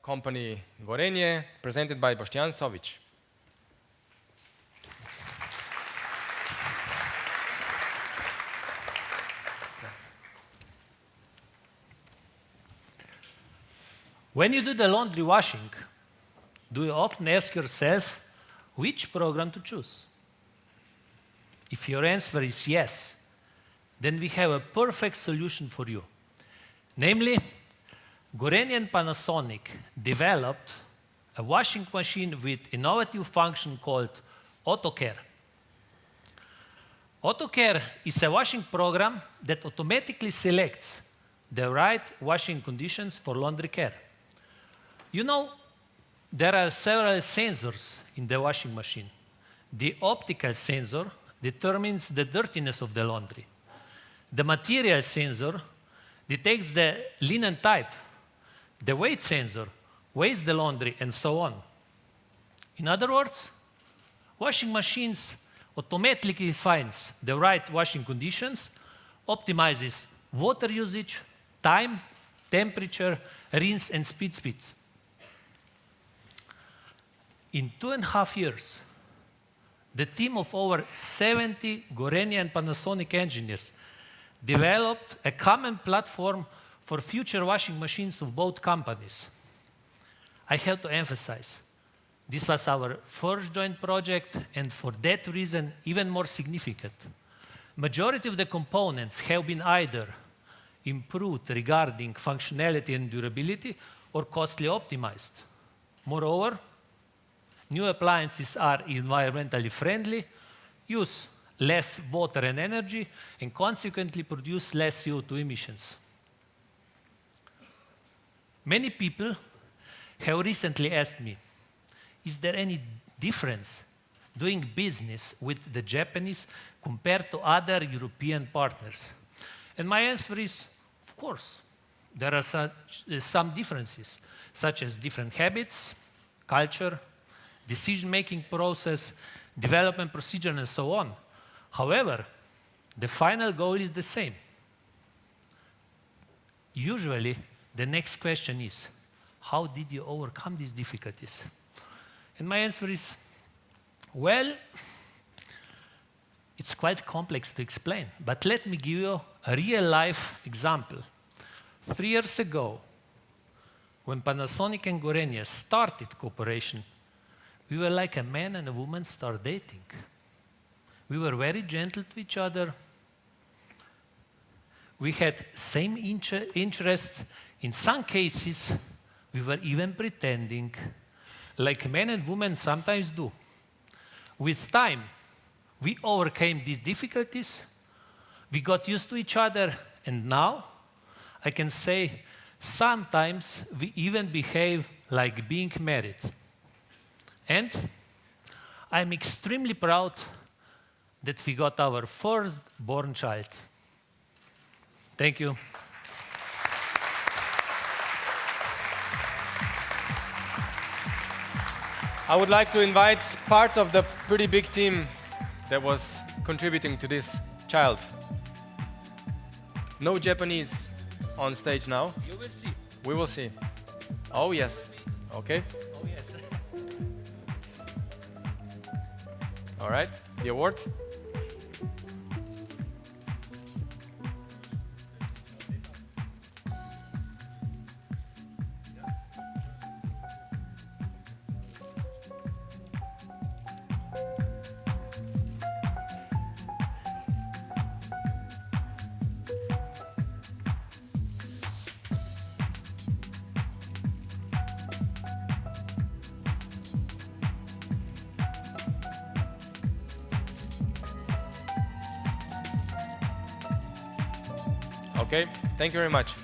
company Gorenje, presented by Boštjan Sovic. When you do the laundry washing, do you often ask yourself which program to choose? If your answer is yes, then we have a perfect solution for you. Namely, Gorenje and Panasonic developed a washing machine with innovative function called AutoCare. AutoCare is a washing program that automatically selects the right washing conditions for laundry care. You know, there are several sensors in the washing machine. The optical sensor determines the dirtiness of the laundry. The material sensor detects the linen type. The weight sensor weighs the laundry, and so on. In other words, washing machines automatically finds the right washing conditions, optimizes water usage, time, temperature, rinse, and speed. In 2.5 years, the team of over 70 Gorenje and Panasonic engineers developed a common platform for future washing machines of both companies. I have to emphasize, this was our first joint project, and for that reason, even more significant. Majority of the components have been either improved regarding functionality and durability or costly optimized. Moreover, new appliances are environmentally friendly, use less water and energy, and consequently produce less CO2 emissions. Many people have recently asked me, is there any difference doing business with the Japanese compared to other European partners? And my answer is, of course, there are some differences, such as different habits, culture, decision-making process, development procedure, and so on. However, the final goal is the same. Usually, the next question is, how did you overcome these difficulties? And my answer is, well, it's quite complex to explain, but let me give you a real-life example. 3 years ago, when Panasonic and Gorenje started cooperation, we were like a man and a woman start dating. We were very gentle to each other. We had same interests. In some cases, we were even pretending, like men and women sometimes do. With time, we overcame these difficulties. We got used to each other, and now I can say sometimes we even behave like being married. And I'm extremely proud that we got our first-born child. Thank you. I would like to invite part of the pretty big team that was contributing to this child. No Japanese on stage now. You will see. We will see. Oh, yes. Okay. Oh, yes. All right. The awards. Okay, thank you very much.